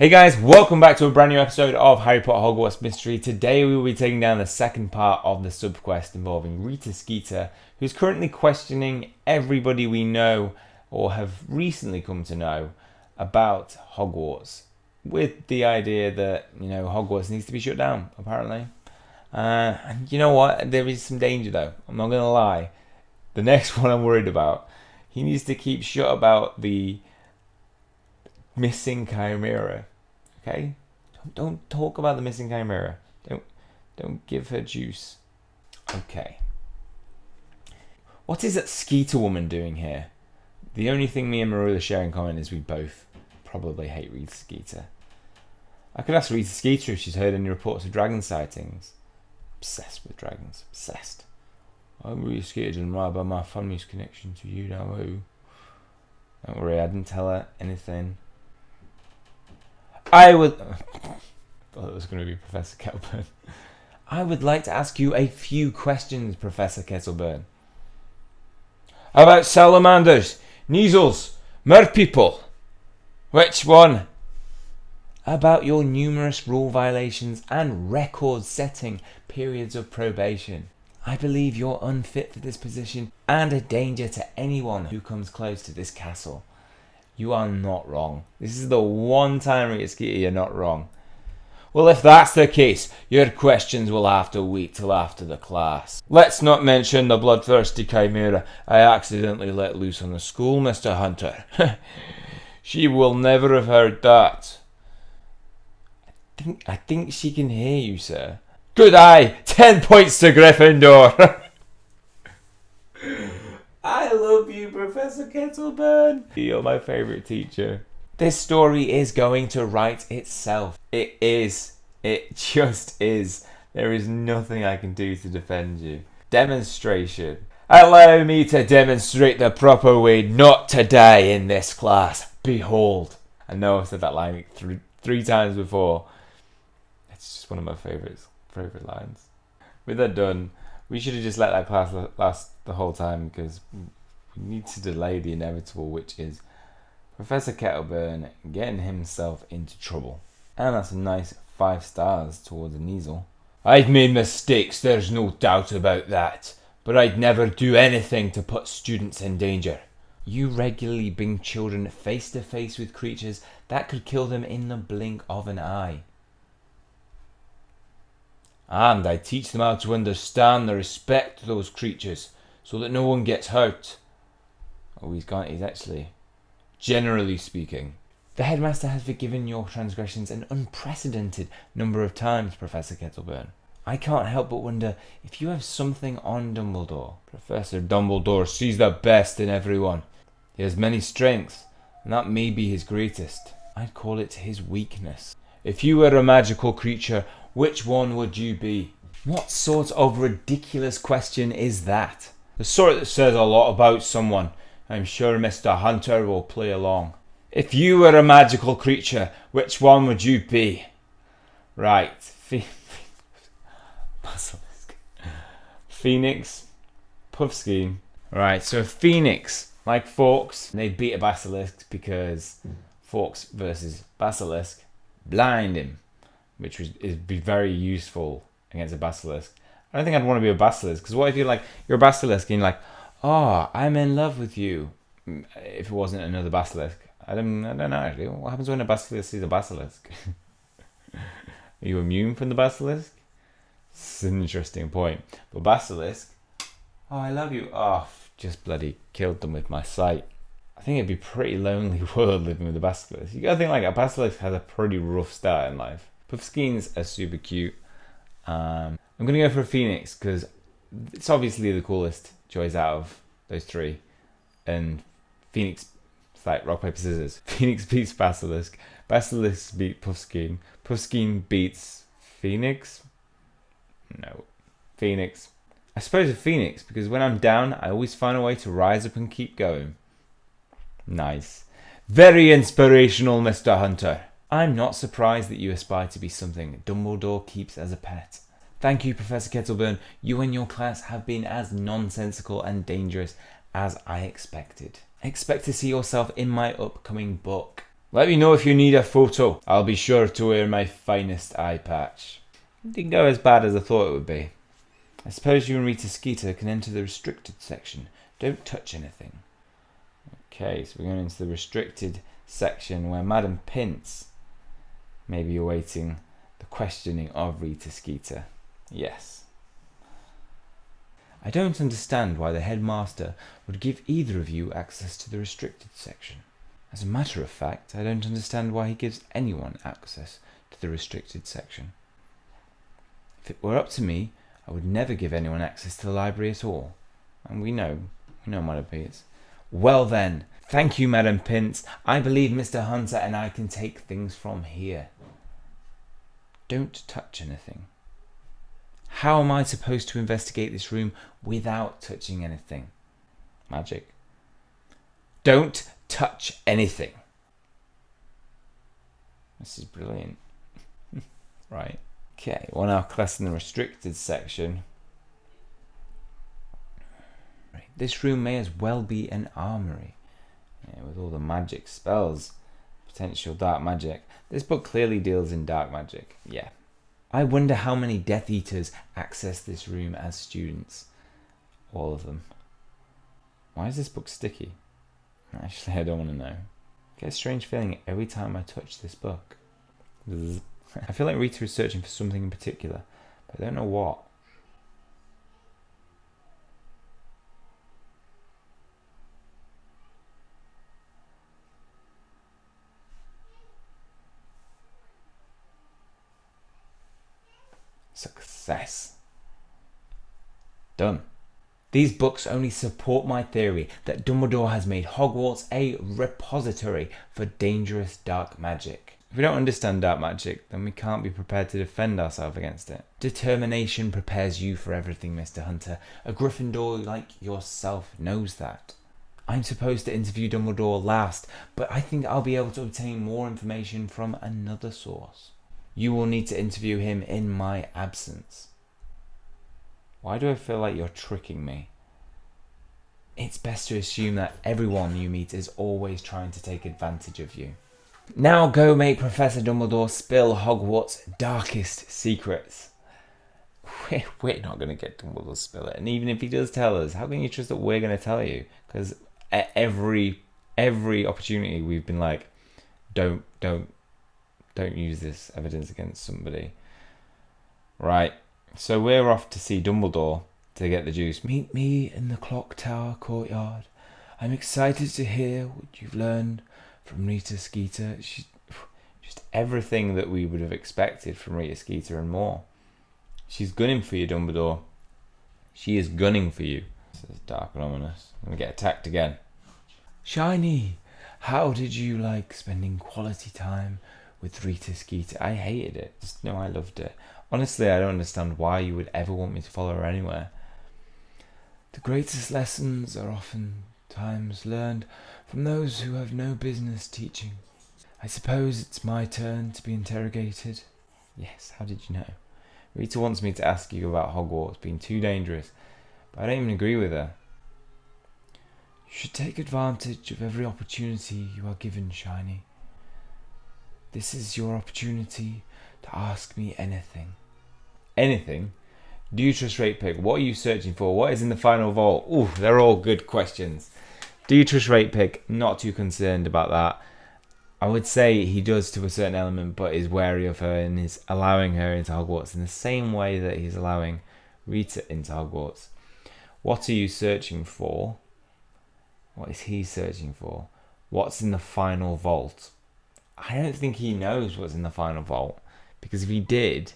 Hey guys, welcome back to a brand new episode of Harry Potter Hogwarts Mystery. Today we will be taking down the second part of the sub-quest involving Rita Skeeter, who's currently questioning everybody we know or have recently come to know about Hogwarts, with the idea that, Hogwarts needs to be shut down, apparently. And you know what? There is some danger though. I'm not going to lie. The next one I'm worried about. He needs to keep shut about the missing Chimera. Okay? Don't talk about the missing Chimera. Don't give her juice. Okay. What is that Skeeter woman doing here? The only thing me and Marilla share in common is we both probably hate Rita Skeeter. I could ask Rita Skeeter if she's heard any reports of dragon sightings. Obsessed with dragons. Obsessed. I'm Rita Skeeter and about my family's connection to you now. Don't worry, I didn't tell her anything. I thought it was going to be Professor Kettleburn. I would like to ask you a few questions, Professor Kettleburn. How about salamanders, Neasels, merpeople? Which one? About your numerous rule violations and record-setting periods of probation. I believe you're unfit for this position and a danger to anyone who comes close to this castle. You are not wrong. This is the one time, Rita Skeeter, you're not wrong. Well, if that's the case, your questions will have to wait till after the class. Let's not mention the bloodthirsty Chimera I accidentally let loose on the school, Mr. Hunter. She will never have heard that. I think she can hear you, sir. Good eye! 10 points to Gryffindor! I love you, Professor Kettleburn. You're my favourite teacher. This story is going to write itself. It is. It just is. There is nothing I can do to defend you. Demonstration. Allow me to demonstrate the proper way not to die in this class. Behold. I know I've said that line like three times before. It's just one of my favourite lines. With that done, we should have just let that class last the whole time because we need to delay the inevitable, which is Professor Kettleburn getting himself into trouble. And that's a nice 5 stars towards a Neasel. I've made mistakes, there's no doubt about that. But I'd never do anything to put students in danger. You regularly bring children face to face with creatures that could kill them in the blink of an eye. And I teach them how to understand the respect to those creatures so that no one gets hurt. Oh, he's actually, generally speaking. The headmaster has forgiven your transgressions an unprecedented number of times, Professor Kettleburn. I can't help but wonder if you have something on Dumbledore. Professor Dumbledore sees the best in everyone. He has many strengths, and that may be his greatest. I'd call it his weakness. If you were a magical creature, which one would you be? What sort of ridiculous question is that? The sort that says a lot about someone. I'm sure Mr. Hunter will play along. If you were a magical creature, which one would you be? Right. Basilisk. Phoenix. Puffskein. Right, so Phoenix, like Fawkes, they beat a Basilisk because Fawkes versus Basilisk blind him, which is very useful against a Basilisk. I don't think I'd want to be a Basilisk, because what if you're a Basilisk and you're like, oh, I'm in love with you, if it wasn't another Basilisk. I don't know actually. What happens when a Basilisk sees a Basilisk? Are you immune from the Basilisk? It's an interesting point. But Basilisk, oh, I love you. Oh, just bloody killed them with my sight. I think it'd be a pretty lonely world living with a Basilisk. You gotta think a Basilisk has a pretty rough start in life. Puffskeins are super cute. I'm gonna go for a Phoenix because it's obviously the coolest choice out of those three. And Phoenix, it's like rock, paper, scissors. Phoenix beats Basilisk. Basilisk beats Puffskein. Puffskein beats Phoenix? No. Phoenix. I suppose a Phoenix because when I'm down, I always find a way to rise up and keep going. Nice. Very inspirational, Mr. Hunter. I'm not surprised that you aspire to be something Dumbledore keeps as a pet. Thank you, Professor Kettleburn. You and your class have been as nonsensical and dangerous as I expected. Expect to see yourself in my upcoming book. Let me know if you need a photo. I'll be sure to wear my finest eye patch. It didn't go as bad as I thought it would be. I suppose you and Rita Skeeter can enter the restricted section. Don't touch anything. Okay, so we're going into the restricted section where Madam PINCE may be awaiting the questioning of Rita Skeeter. Yes. I don't understand why the headmaster would give either of you access to the restricted section. As a matter of fact, I don't understand why he gives anyone access to the restricted section. If it were up to me, I would never give anyone access to the library at all. And we know Madam PINCE. Well then, thank you, Madam PINCE. I believe Mr. Hunter and I can take things from here. Don't touch anything. How am I supposed to investigate this room without touching anything? Magic. Don't touch anything. This is brilliant. Right. Okay, 1 hour class in the restricted section. Right. This room may as well be an armory. Yeah, with all the magic spells, potential dark magic. This book clearly deals in dark magic. Yeah. I wonder how many Death Eaters access this room as students. All of them. Why is this book sticky? Actually, I don't want to know. I get a strange feeling every time I touch this book. I feel like Rita is searching for something in particular, but I don't know what. Success. Done. These books only support my theory that Dumbledore has made Hogwarts a repository for dangerous dark magic. If we don't understand dark magic, then we can't be prepared to defend ourselves against it. Determination prepares you for everything, Mr. Hunter. A Gryffindor like yourself knows that. I'm supposed to interview Dumbledore last, but I think I'll be able to obtain more information from another source. You will need to interview him in my absence. Why do I feel like you're tricking me? It's best to assume that everyone you meet is always trying to take advantage of you. Now go make Professor Dumbledore spill Hogwarts' darkest secrets. We're not going to get Dumbledore to spill it. And even if he does tell us, how can you trust that we're going to tell you? Because at every opportunity we've been like, don't use this evidence against somebody. Right. So we're off to see Dumbledore to get the juice. Meet me in the clock tower courtyard. I'm excited to hear what you've learned from Rita Skeeter. She's just everything that we would have expected from Rita Skeeter and more. She's gunning for you, Dumbledore. She is gunning for you. This is dark and ominous. I'm going to get attacked again. Shiny, how did you like spending quality time with Rita Skeeter? I hated it. Just no, I loved it. Honestly, I don't understand why you would ever want me to follow her anywhere. The greatest lessons are oftentimes learned from those who have no business teaching. I suppose it's my turn to be interrogated. Yes, how did you know? Rita wants me to ask you about Hogwarts being too dangerous, but I don't even agree with her. You should take advantage of every opportunity you are given, Shiny. This is your opportunity to ask me anything. Anything? Do you trust Ratepig? What are you searching for? What is in the final vault? Ooh, they're all good questions. Do you trust Ratepig? Not too concerned about that. I would say he does to a certain element, but is wary of her and is allowing her into Hogwarts in the same way that he's allowing Rita into Hogwarts. What are you searching for? What is he searching for? What's in the final vault? I don't think he knows what's in the final vault, because if he did,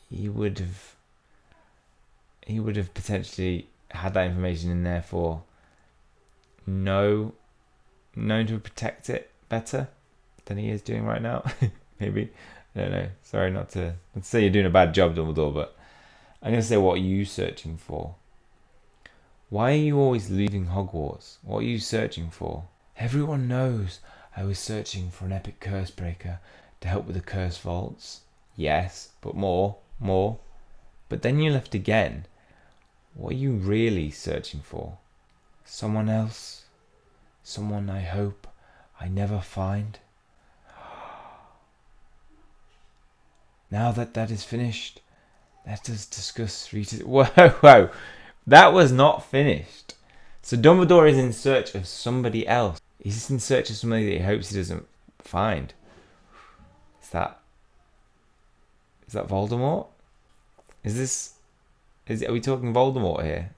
he would have potentially had that information and therefore known to protect it better than he is doing right now. Maybe. I don't know. Sorry not to say you're doing a bad job, Dumbledore, but I'm going to say, what are you searching for? Why are you always leaving Hogwarts? What are you searching for? Everyone knows I was searching for an epic curse breaker to help with the curse vaults. Yes, but more. But then you left again. What are you really searching for? Someone else? Someone I hope I never find. Now that is finished, let us discuss Rita's... Whoa. That was not finished. So Dumbledore is in search of somebody else. He's in search of somebody that he hopes he doesn't find. Is that Voldemort? Are we talking Voldemort here?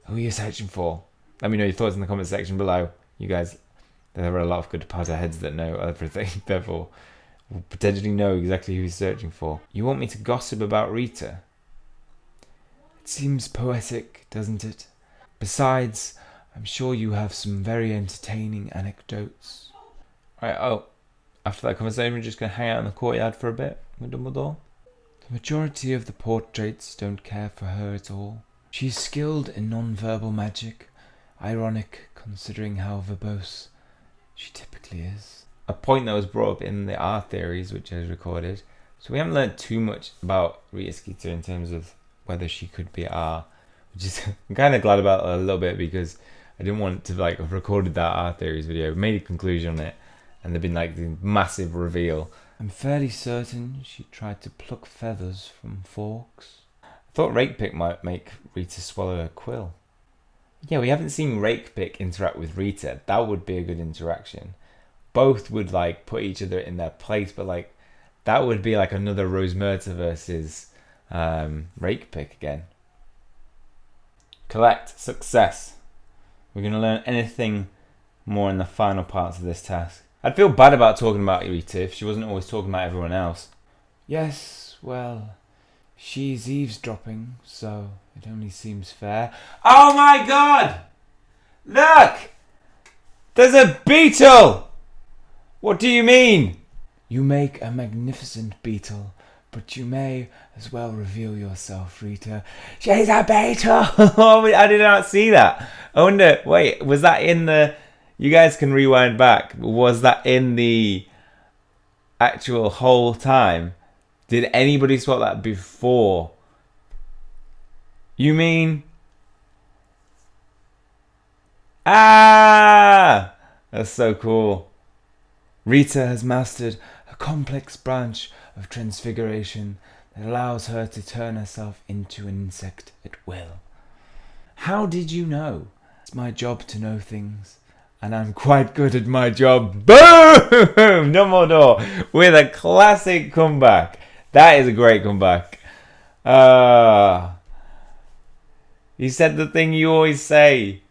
Who are you searching for? Let me know your thoughts in the comment section below. You guys, there are a lot of good Potterheads that know everything, therefore will potentially know exactly who he's searching for. You want me to gossip about Rita? It seems poetic, doesn't it? Besides, I'm sure you have some very entertaining anecdotes. Alright, after that conversation, we're just going to hang out in the courtyard for a bit with Dumbledore. The majority of the portraits don't care for her at all. She's skilled in non-verbal magic, ironic considering how verbose she typically is. A point that was brought up in the R theories, which I recorded. So we haven't learned too much about Rita Skeeter in terms of whether she could be R, which is I'm kind of glad about a little bit because I didn't want to have recorded that R theories video, made a conclusion on it, and there'd been the massive reveal. I'm fairly certain she tried to pluck feathers from Fawkes. I thought Rakepick might make Rita swallow a quill. Yeah, we haven't seen Rakepick interact with Rita. That would be a good interaction. Both would put each other in their place, but that would be another Rosemerta versus Rakepick again. Collect. Success. We're going to learn anything more in the final parts of this task. I'd feel bad about talking about Rita if she wasn't always talking about everyone else. Yes, well, she's eavesdropping, so it only seems fair. Oh my god! Look! There's a beetle! What do you mean? You make a magnificent beetle, but you may as well reveal yourself, Rita. She's a beetle! I did not see that. I wonder, wait, was that in the... You guys can rewind back. Was that in the actual whole time? Did anybody spot that before? You mean... Ah! That's so cool. Rita has mastered a complex branch of transfiguration that allows her to turn herself into an insect at will. How did you know? It's my job to know things, and I'm quite good at my job. Boom! Dumbledore with a classic comeback. That is a great comeback. He said the thing you always say.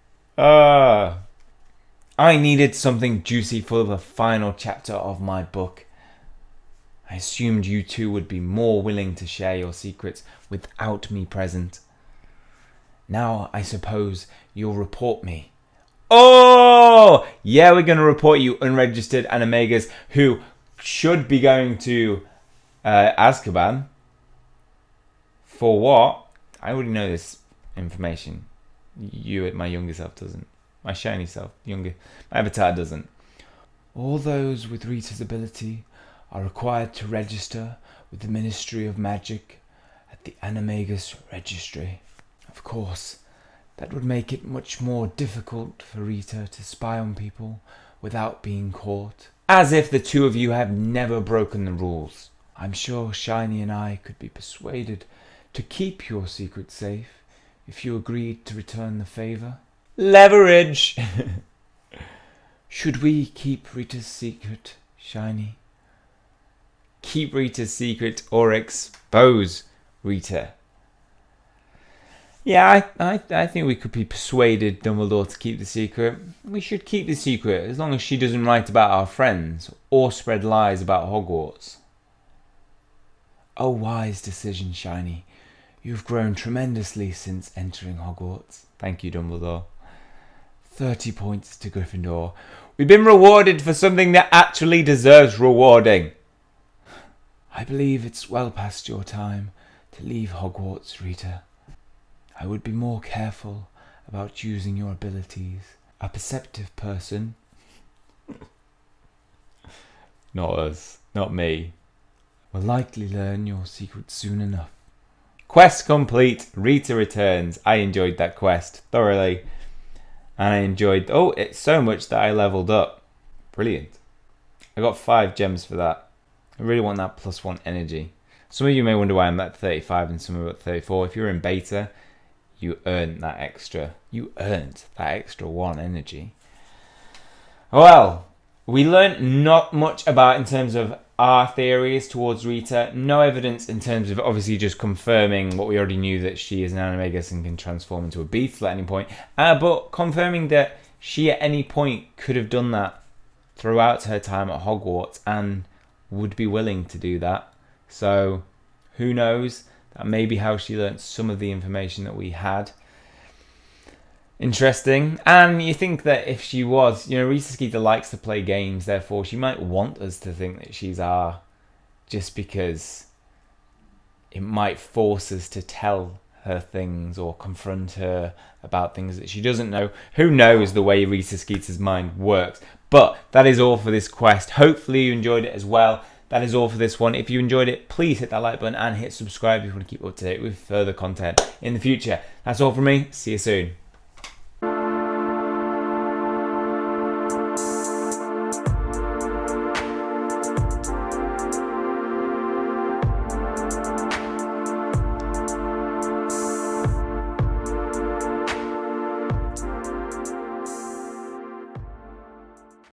I needed something juicy for the final chapter of my book. I assumed you two would be more willing to share your secrets without me present. Now I suppose you'll report me. Oh! Yeah, we're going to report you unregistered animagus who should be going to Azkaban. For what? I already know this information. You, my younger self, doesn't. My shiny self, my avatar doesn't. All those with Rita's ability are required to register with the Ministry of Magic at the Animagus Registry. Of course, that would make it much more difficult for Rita to spy on people without being caught. As if the two of you have never broken the rules. I'm sure Shiny and I could be persuaded to keep your secret safe if you agreed to return the favour. Leverage! Should we keep Rita's secret, Shiny? Keep Rita's secret or expose Rita? Yeah, I think we could be persuaded Dumbledore to keep the secret. We should keep the secret as long as she doesn't write about our friends or spread lies about Hogwarts. A wise decision, Shiny. You've grown tremendously since entering Hogwarts. Thank you, Dumbledore. 30 points to Gryffindor. We've been rewarded for something that actually deserves rewarding. I believe it's well past your time to leave Hogwarts, Rita. I would be more careful about using your abilities. A perceptive person... Not us. Not me. Will likely learn your secret soon enough. Quest complete. Rita returns. I enjoyed that quest thoroughly. And I enjoyed, oh, it's so much that I leveled up. Brilliant. I got 5 gems for that. I really want that +1 energy. Some of you may wonder why I'm at 35 and some are at 34. If you're in beta, you earned that extra. You earned that extra 1 energy. Well, we learned not much about in terms of our theories towards Rita. No evidence in terms of obviously just confirming what we already knew, that she is an animagus and can transform into a beetle at any point. But confirming that she at any point could have done that throughout her time at Hogwarts and would be willing to do that. So who knows? That may be how she learnt some of the information that we had. Interesting. And you think that if she was, Rita Skeeter likes to play games, therefore she might want us to think that she's our, just because it might force us to tell her things or confront her about things that she doesn't know. Who knows the way Rita Skeeter's mind works? But that is all for this quest. Hopefully you enjoyed it as well. That is all for this one. If you enjoyed it, please hit that like button and hit subscribe if you want to keep up to date with further content in the future. That's all from me. See you soon.